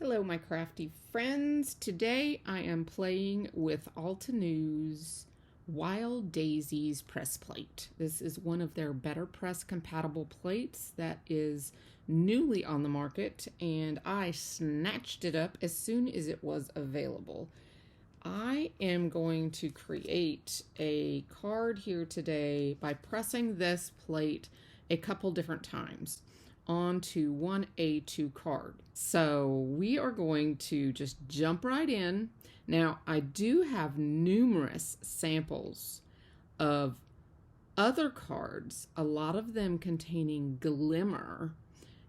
Hello, my crafty friends. Today I am playing with Altenew's Wild Daisies press plate. This is one of their BetterPress compatible plates that is newly on the market, and I snatched it up as soon as it was available. I am going to create a card here today by pressing this plate a couple different times onto one A2 card. So we are going to just jump right in. Now, I do have numerous samples of other cards, a lot of them containing glimmer,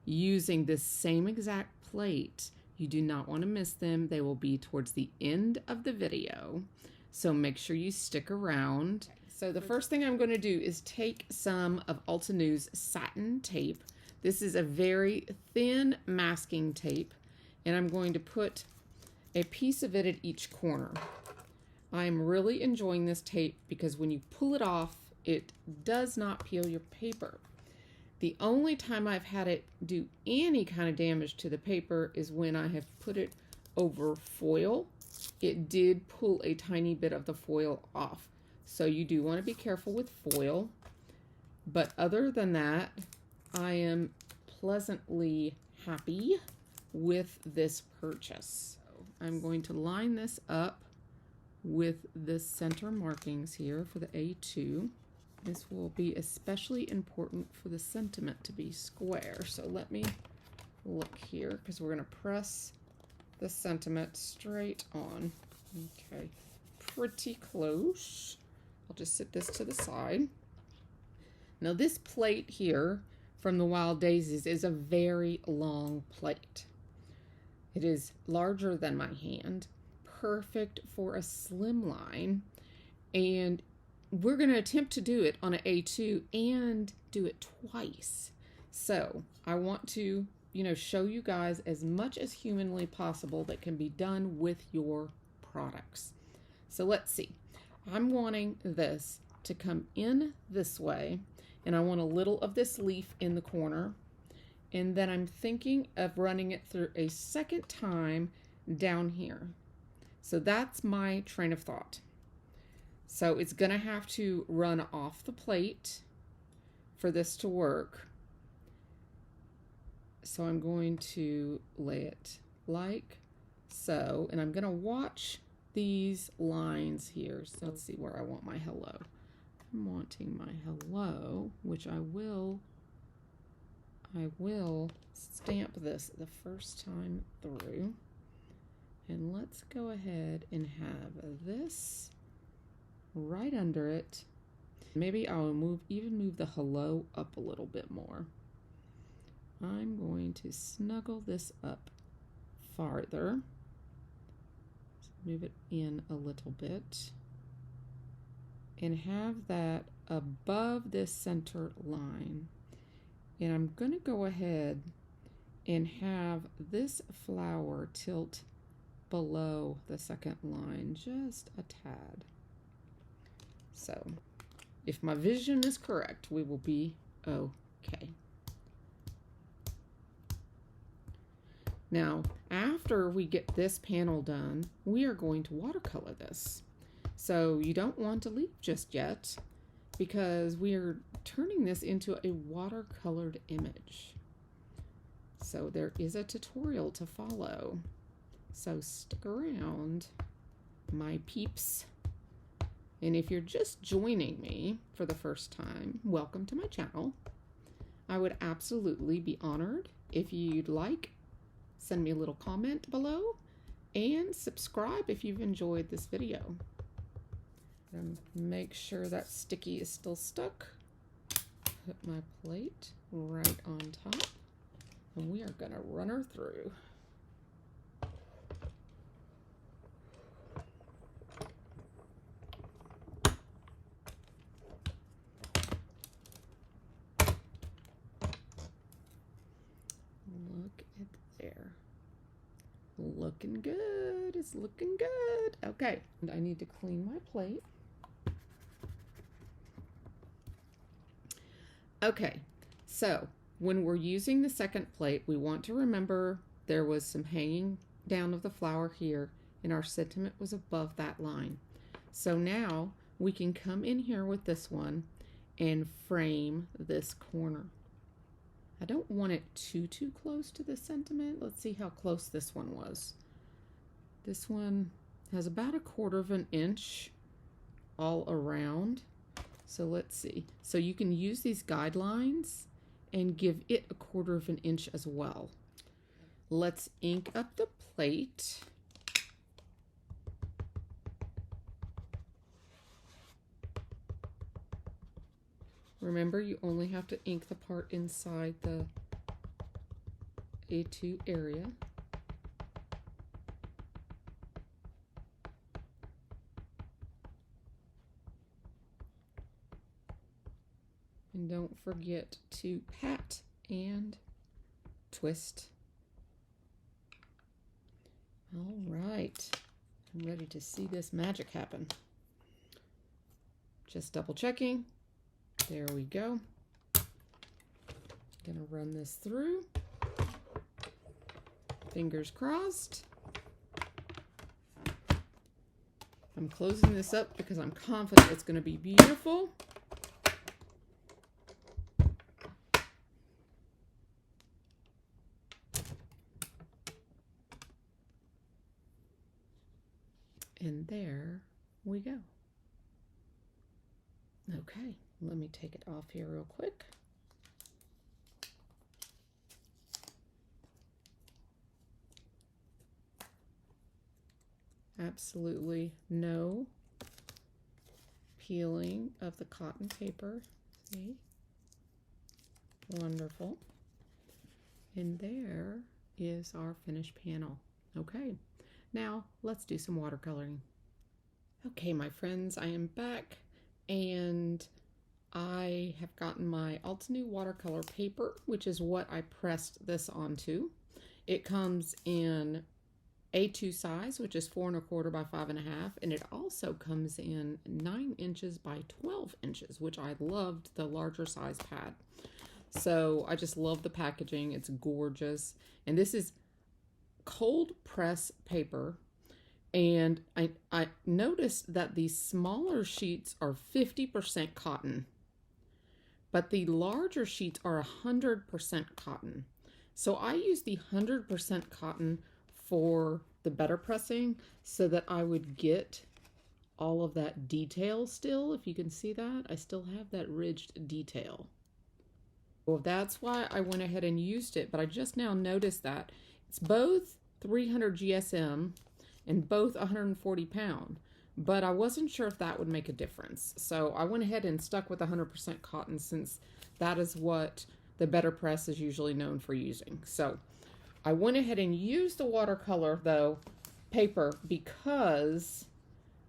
using this same exact plate. You do not want to miss them. They will be towards the end of the video, so make sure you stick around. So the first thing I'm going to do is take some of Altenew's satin tape. This is a very thin masking tape, and I'm going to put a piece of it at each corner. I'm really enjoying this tape because when you pull it off, it does not peel your paper. The only time I've had it do any kind of damage to the paper is when I have put it over foil. It did pull a tiny bit of the foil off. So you do want to be careful with foil. But other than that, I am pleasantly happy with this purchase. So I'm going to line this up with the center markings here for the A2. This will be especially important for the sentiment to be square. So let me look here because we're going to press the sentiment straight on. Okay, pretty close. I'll just set this to the side. Now this plate here from the Wild Daisies is a very long plate. It is larger than my hand, perfect for a slim line, and we're going to attempt to do it on an A2 and do it twice. So I want to, show you guys as much as humanly possible that can be done with your products. So let's see. I'm wanting this to come in this way, and I want a little of this leaf in the corner, and then I'm thinking of running it through a second time down here. So that's my train of thought. So it's going to have to run off the plate for this to work. So I'm going to lay it like so, and I'm going to watch these lines here. So let's see where I want my hello. I'm wanting my hello, which I will stamp this the first time through. And let's go ahead and have this right under it. Maybe I'll even move the hello up a little bit more. I'm going to snuggle this up farther. Move it in a little bit and have that above this center line. And I'm going to go ahead and have this flower tilt below the second line just a tad. So if my vision is correct, we will be okay. Now, after we get this panel done, we are going to watercolor this. So you don't want to leave just yet because we are turning this into a watercolored image. So there is a tutorial to follow. So stick around, my peeps. And if you're just joining me for the first time, welcome to my channel. I would absolutely be honored if you'd like. Send me a little comment below and subscribe if you've enjoyed this video. And make sure that sticky is still stuck. Put my plate right on top, and we are going to run her through. Look at there. Looking good. It's looking good. Okay, and I need to clean my plate. Okay, so when we're using the second plate, we want to remember there was some hanging down of the flower here, and our sentiment was above that line. So now we can come in here with this one and frame this corner. I don't want it too close to the sentiment. Let's see how close this one was. This one has about 1/4 of an inch all around. So let's see. So you can use these guidelines and give it 1/4 of an inch as well. Let's ink up the plate. Remember, you only have to ink the part inside the A2 area. And don't forget to pat and twist. All right, I'm ready to see this magic happen. Just double checking. There we go. Gonna run this through. Fingers crossed. I'm closing this up because I'm confident it's gonna be beautiful. And there we go. Okay, let me take it off here real quick. Absolutely no peeling of the cotton paper. See? Wonderful. And there is our finished panel. Okay, now let's do some watercoloring. Okay, my friends, I am back. And I have gotten my Altenew watercolor paper, which is what I pressed this onto. It comes in A2 size, which is 4 1/4 by 5 1/2, and it also comes in 9 inches by 12 inches, which I loved the larger size pad. So I just love the packaging. It's gorgeous. And this is cold press paper. And I noticed that these smaller sheets are 50% cotton, but the larger sheets are 100% cotton. So I use the 100% cotton for the better pressing so that I would get all of that detail still. If you can see that, I still have that ridged detail. Well, that's why I went ahead and used it, but I just now noticed that it's both 300 GSM and both 140 pound, but I wasn't sure if that would make a difference. So I went ahead and stuck with 100% cotton since that is what the BetterPress is usually known for using. So I went ahead and used the watercolor though paper because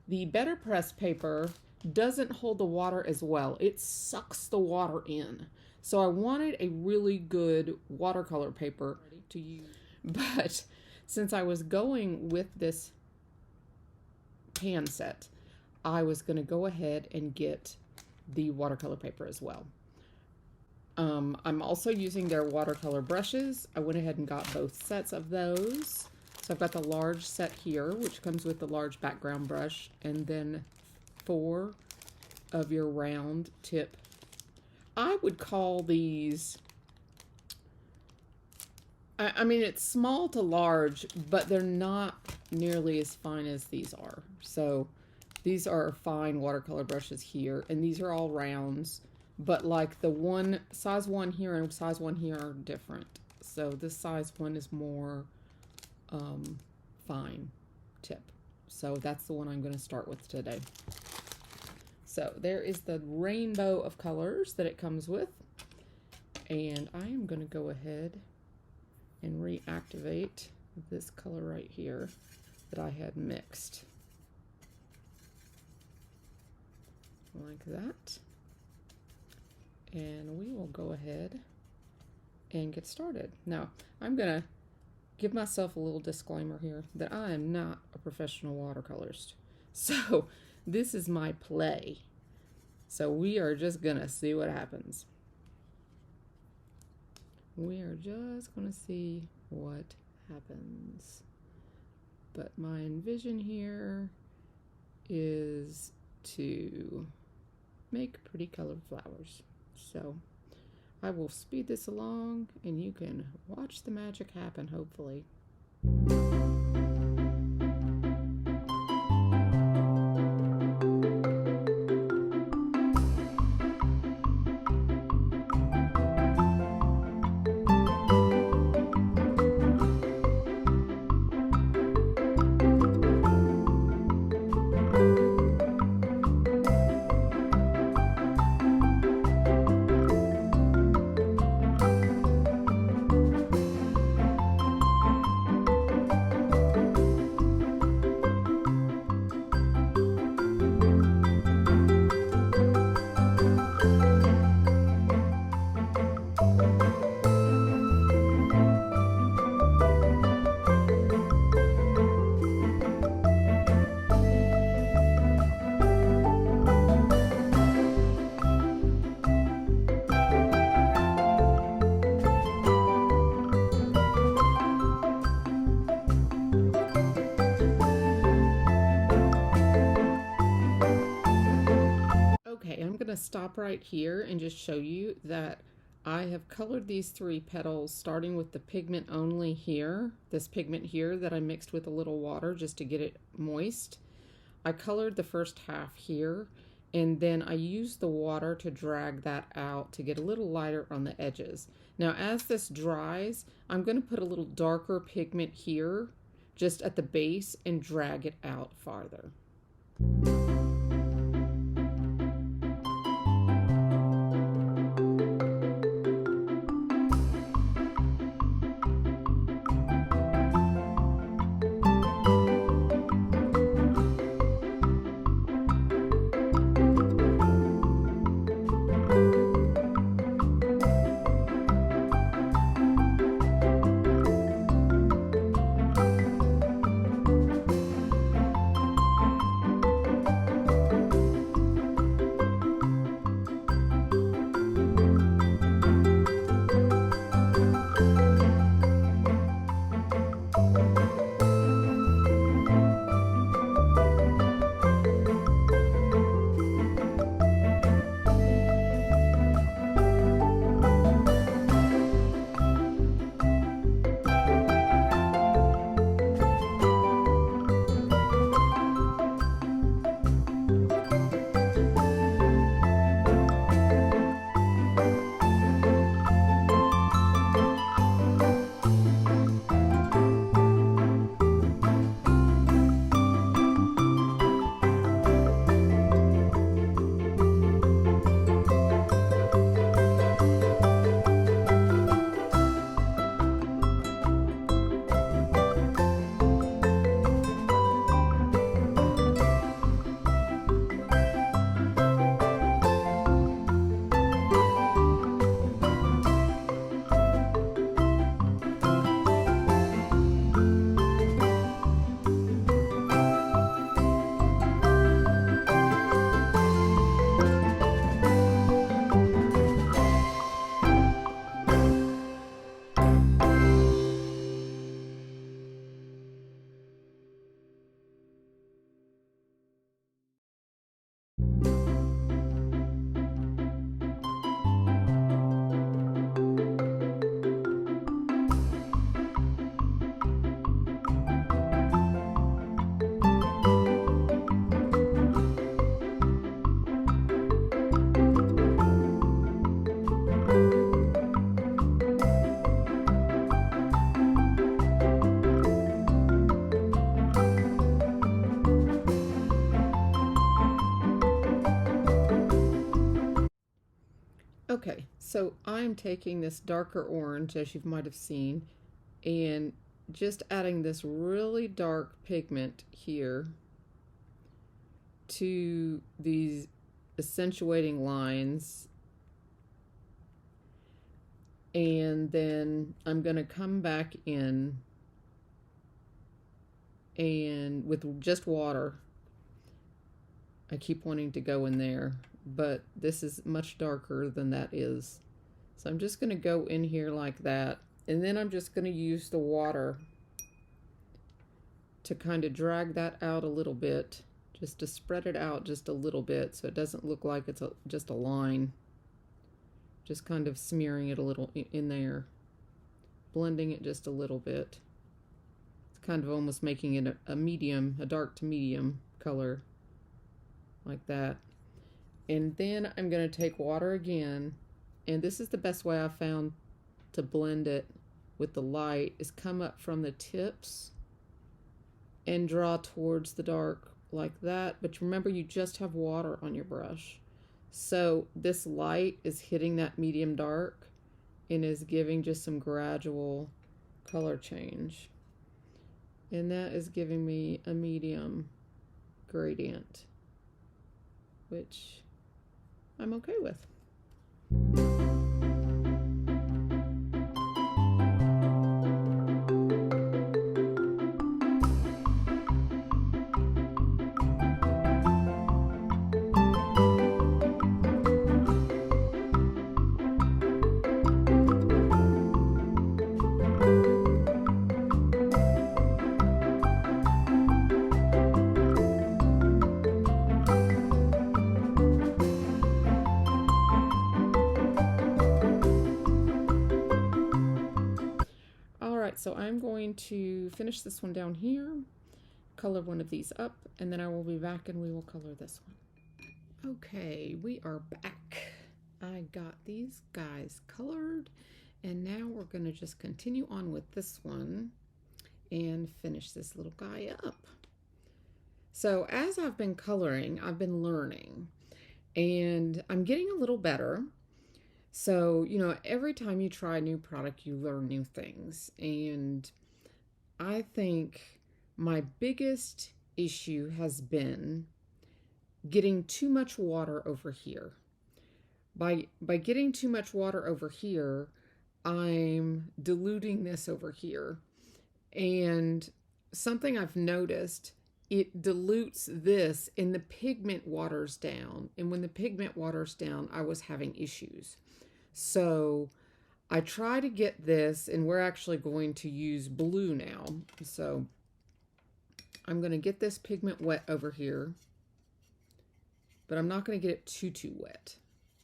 the BetterPress paper doesn't hold the water as well. It sucks the water in. So I wanted a really good watercolor paper to use, but since I was going with this pan set, I was going to go ahead and get the watercolor paper as well. I'm also using their watercolor brushes. I went ahead and got both sets of those. So I've got the large set here, which comes with the large background brush, and then 4 of your round tip. I would call these, I mean, it's small to large, but they're not nearly as fine as these are. So these are fine watercolor brushes here, and these are all rounds, but like the size 1 here and size 1 here are different. So this size 1 is more fine tip. So that's the one I'm going to start with today. So there is the rainbow of colors that it comes with, and I am going to go ahead and reactivate this color right here that I had mixed. Like that. And we will go ahead and get started. Now, I'm going to give myself a little disclaimer here that I am not a professional watercolorist. So this is my play. So we are just going to see what happens. We are just going to see what happens. But my envision here is to make pretty colored flowers. So I will speed this along and you can watch the magic happen, hopefully. Okay, I'm going to stop right here and just show you that I have colored these 3 petals starting with the pigment only here, this pigment here that I mixed with a little water just to get it moist. I colored the first half here, and then I used the water to drag that out to get a little lighter on the edges. Now as this dries, I'm going to put a little darker pigment here just at the base and drag it out farther. Okay, so I'm taking this darker orange, as you might have seen, and just adding this really dark pigment here to these accentuating lines. And then I'm going to come back in and with just water. I keep wanting to go in there, but this is much darker than that is. So I'm just going to go in here like that, and then I'm just going to use the water to kind of drag that out a little bit, just to spread it out just a little bit so it doesn't look like it's just a line. Just kind of smearing it a little in there, blending it just a little bit. It's kind of almost making it a medium, a dark to medium color, like that. And then I'm going to take water again, and this is the best way I've found to blend it with the light, is come up from the tips and draw towards the dark like that. But remember, you just have water on your brush. So this light is hitting that medium dark and is giving just some gradual color change. And that is giving me a medium gradient, which I'm okay with. So I'm going to finish this one down here, color one of these up, and then I will be back and we will color this one. Okay, we are back. I got these guys colored, and now we're going to just continue on with this one and finish this little guy up. So as I've been coloring, I've been learning, and I'm getting a little better. So, you know, every time you try a new product, you learn new things. And I think my biggest issue has been getting too much water over here. By getting too much water over here, I'm diluting this over here. And something I've noticed, it dilutes this and the pigment waters down. And when the pigment waters down, I was having issues. So I try to get this, and we're actually going to use blue now. So I'm going to get this pigment wet over here, but I'm not going to get it too wet.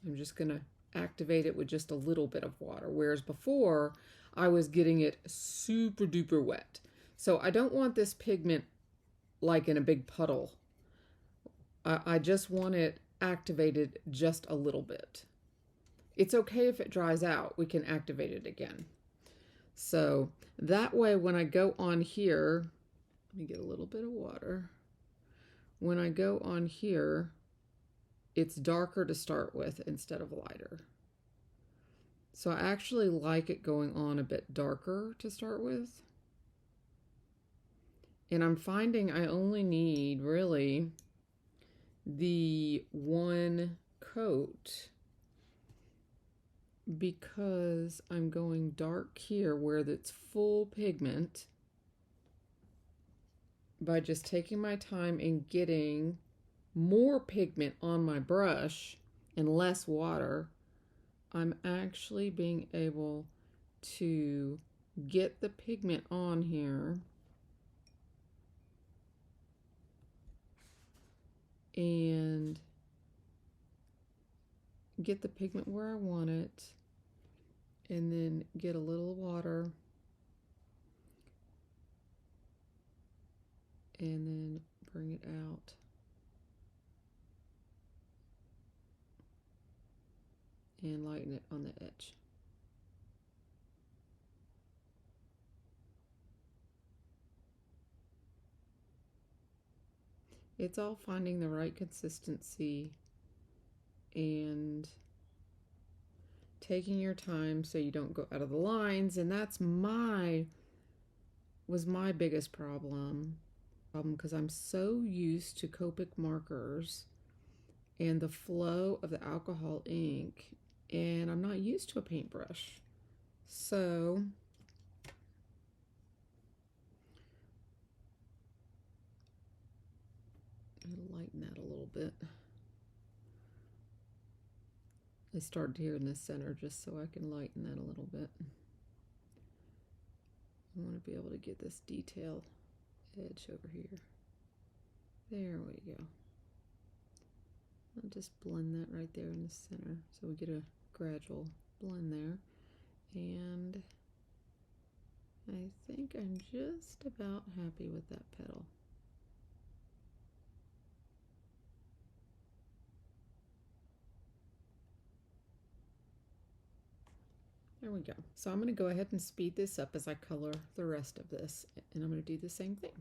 I'm just going to activate it with just a little bit of water, whereas before I was getting it super duper wet. So I don't want this pigment like in a big puddle. I just want it activated just a little bit. It's okay if it dries out, we can activate it again. So that way when I go on here, let me get a little bit of water. When I go on here, it's darker to start with instead of lighter. So I actually like it going on a bit darker to start with. And I'm finding I only need really the one coat, because I'm going dark here where it's full pigment. By just taking my time and getting more pigment on my brush and less water, I'm actually being able to get the pigment on here and get the pigment where I want it, and then get a little water and then bring it out. And lighten it on the edge. It's all finding the right consistency and taking your time so you don't go out of the lines. And that's was my biggest problem because I'm so used to Copic markers and the flow of the alcohol ink, and I'm not used to a paintbrush. So I'll lighten that a little bit. I started here in the center just so I can lighten that a little bit. I want to be able to get this detail edge over here. There we go. I'll just blend that right there in the center so we get a gradual blend there. And I think I'm just about happy with that petal. There we go. So I'm going to go ahead and speed this up as I color the rest of this, and I'm going to do the same thing.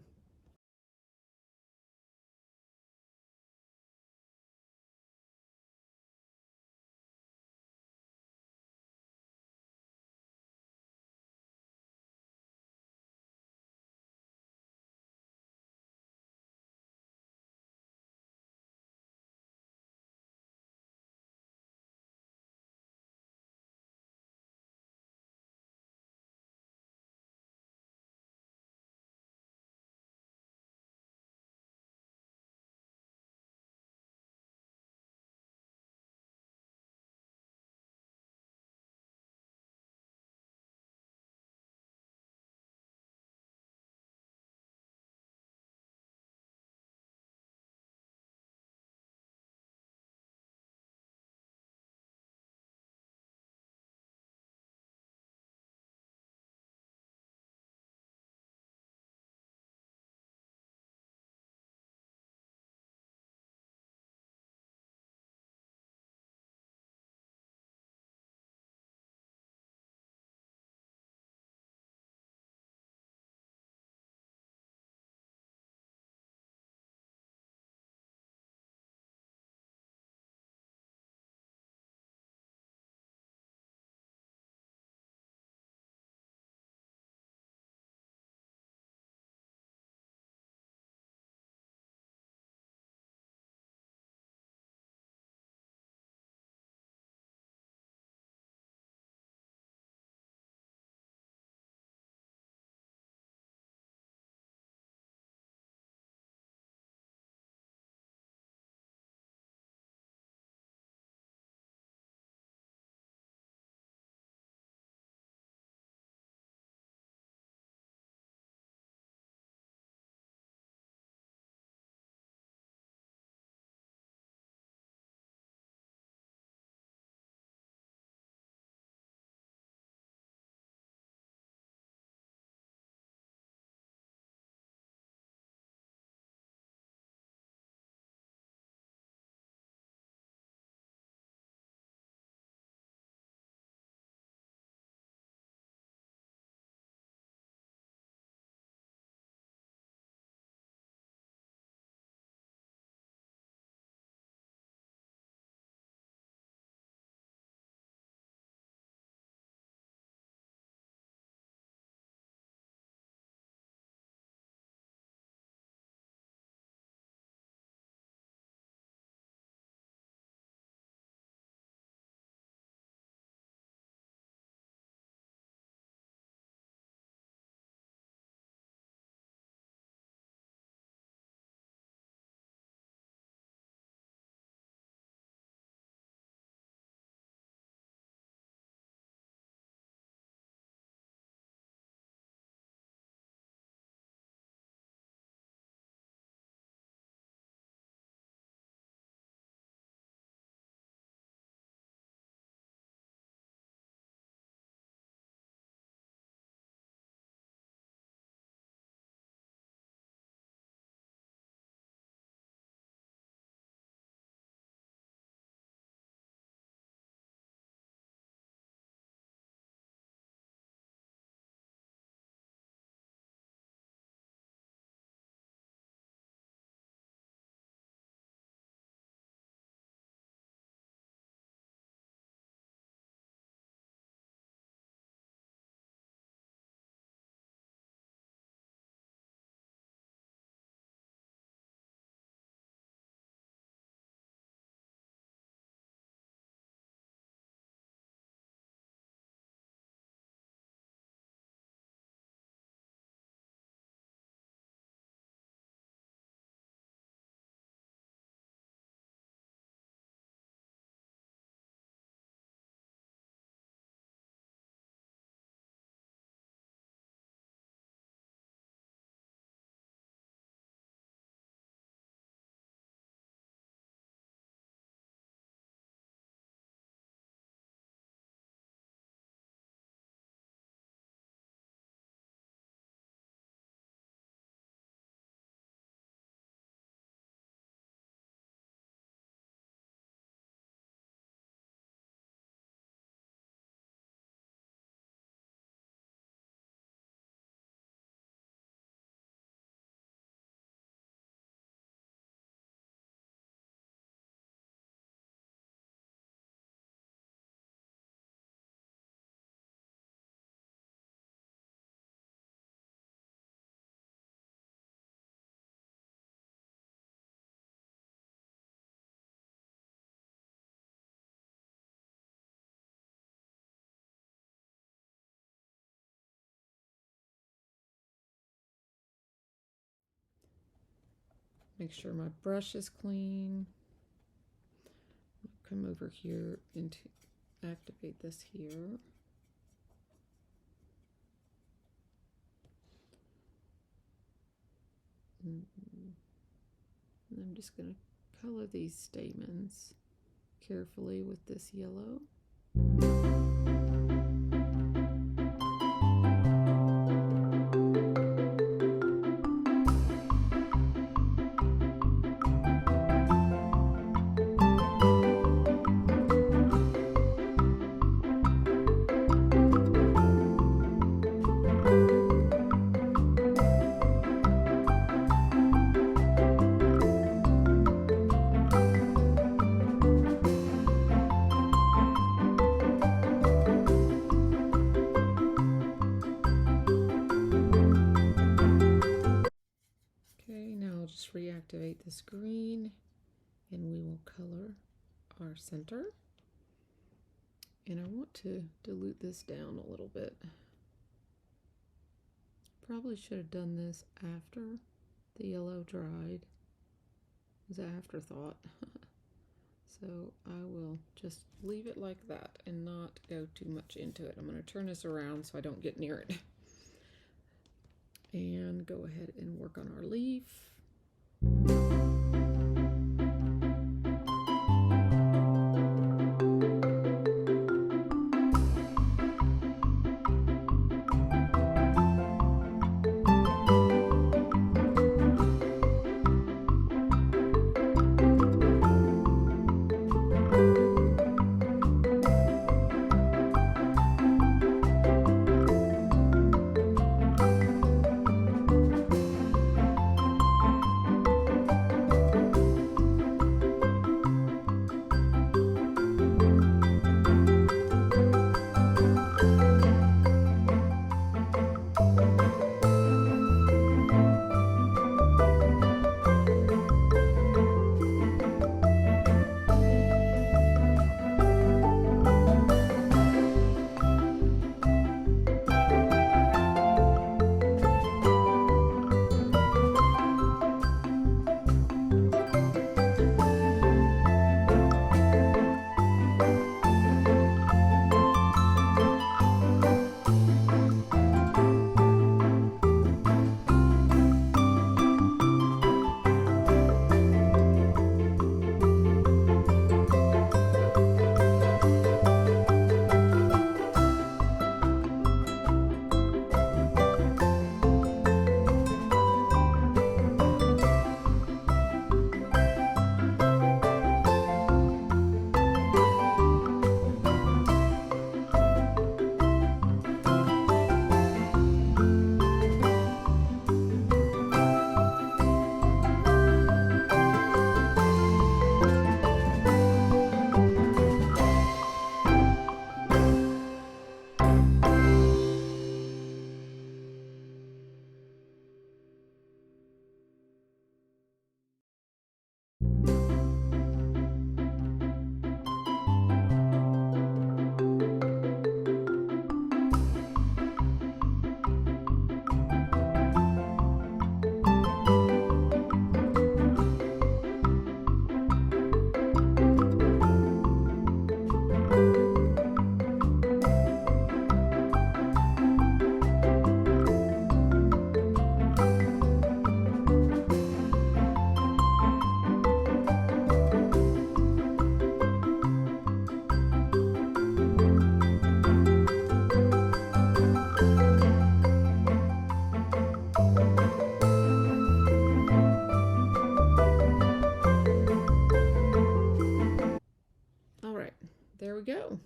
Make sure my brush is clean. Come over here and activate this here. And I'm just going to color these stamens carefully with this yellow. Just reactivate this green and we will color our center. And I want to dilute this down a little bit. Probably should have done this after the yellow dried. It was an afterthought. So I will just leave it like that and not go too much into it. I'm going to turn this around so I don't get near it. And go ahead and work on our leaf. There we go.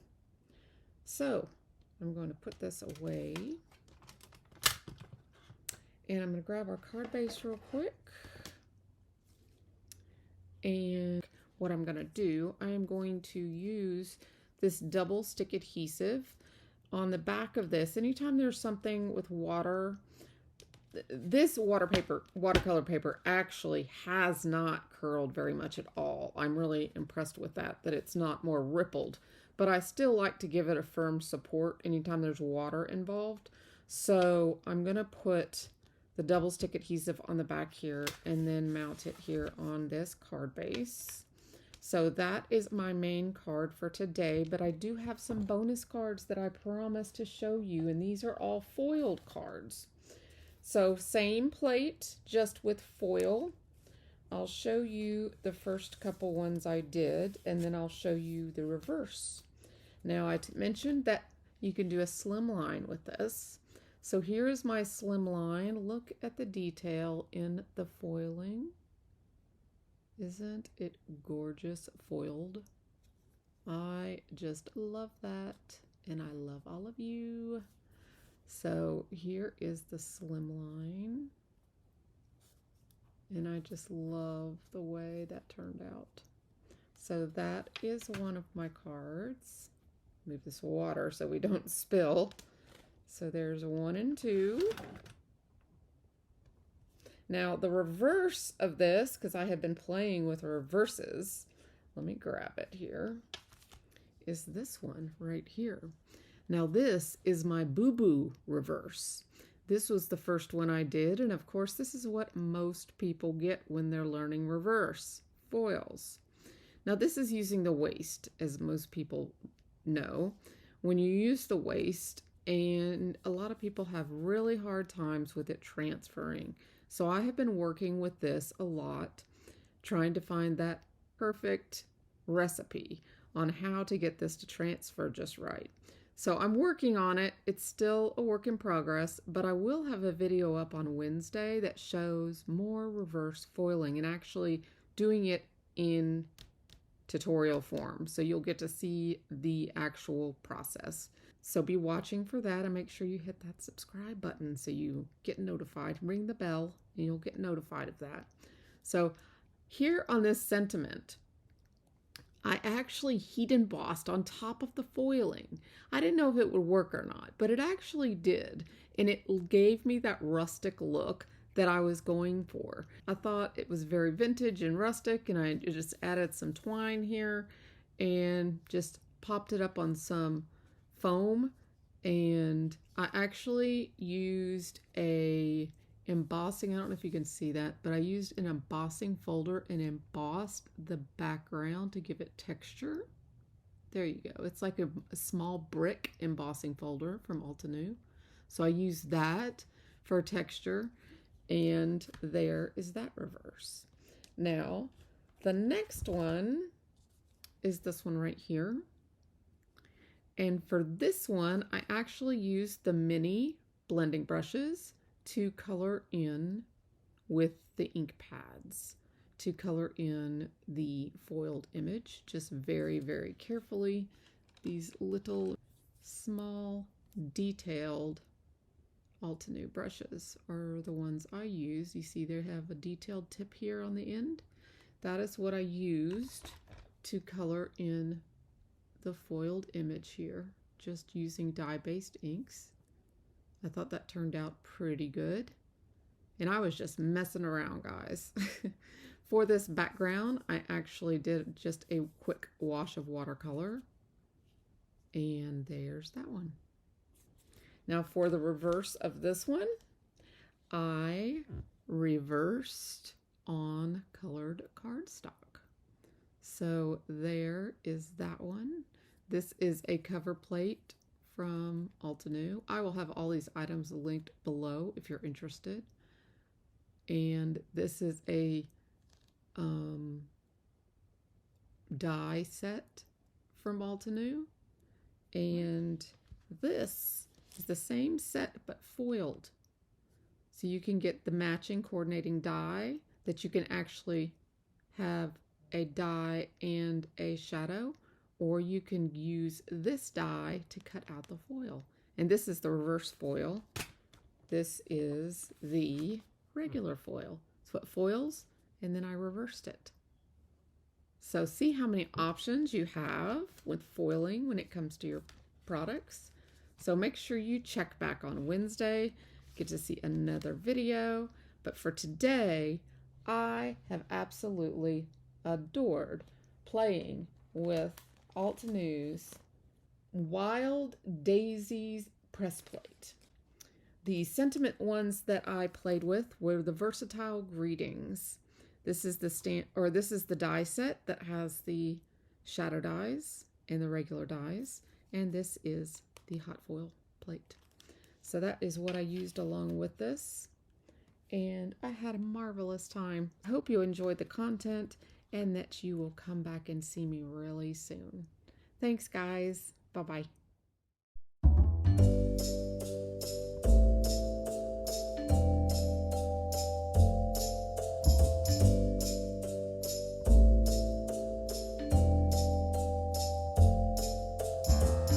So I'm going to put this away. And I'm going to grab our card base real quick. And what I'm going to do, I am going to use this double stick adhesive on the back of this. Anytime there's something with water, this watercolor paper actually has not curled very much at all. I'm really impressed with that it's not more rippled, but I still like to give it a firm support anytime there's water involved. So I'm going to put the double stick adhesive on the back here and then mount it here on this card base. So that is my main card for today, but I do have some bonus cards that I promised to show you, and these are all foiled cards. So same plate, just with foil. I'll show you the first couple ones I did, and then I'll show you the reverse. Now I mentioned that you can do a slim line with this. So here is my slim line. Look at the detail in the foiling. Isn't it gorgeous foiled? I just love that, and I love all of you. So here is the slim line, and I just love the way that turned out. So that is one of my cards. Move this water so we don't spill. So there's 1 and 2. Now the reverse of this, because I have been playing with reverses, let me grab it here, is this one right here. Now this is my boo-boo reverse. This was the first one I did, and of course this is what most people get when they're learning reverse foils. Now this is using the waist, as most people know. When you use the waist, and a lot of people have really hard times with it transferring. So I have been working with this a lot, trying to find that perfect recipe on how to get this to transfer just right. So I'm working on it. It's still a work in progress, but I will have a video up on Wednesday that shows more reverse foiling and actually doing it in tutorial form. So you'll get to see the actual process. So be watching for that, and make sure you hit that subscribe button so you get notified. Ring the bell and you'll get notified of that. So here on this sentiment, I actually heat embossed on top of the foiling. I didn't know if it would work or not, but it actually did. And it gave me that rustic look that I was going for. I thought it was very vintage and rustic, and I just added some twine here and just popped it up on some foam. And I actually used a embossing, I don't know if you can see that, but I used an embossing folder and embossed the background to give it texture. There you go. It's like a small brick embossing folder from Altenew. So I used that for texture, and there is that reverse. Now, the next one is this one right here. And for this one, I actually used the mini blending brushes to color in with the ink pads, to color in the foiled image, just very, very carefully. These little small detailed Altenew brushes are the ones I use. You see they have a detailed tip here on the end. That is what I used to color in the foiled image here, just using dye-based inks. I thought that turned out pretty good. And I was just messing around, guys. For this background, I actually did just a quick wash of watercolor. And there's that one. Now for the reverse of this one, I reversed on colored cardstock. So there is that one. This is a cover plate from Altenew. I will have all these items linked below if you're interested. And this is a die set from Altenew. And this is the same set but foiled. So you can get the matching coordinating die that you can actually have a die and a shadow, or you can use this die to cut out the foil. And this is the reverse foil. This is the regular foil. So it foils, and then I reversed it. So see how many options you have with foiling when it comes to your products. So make sure you check back on Wednesday, get to see another video. But for today, I have absolutely adored playing with Altenew's Wild Daisies press plate. The sentiment ones that I played with were the Versatile Greetings. This is the die set that has the shadow dies and the regular dies, and this is the hot foil plate. So that is what I used along with this, and I had a marvelous time. I hope you enjoyed the content and that you will come back and see me really soon. Thanks, guys. Bye-bye.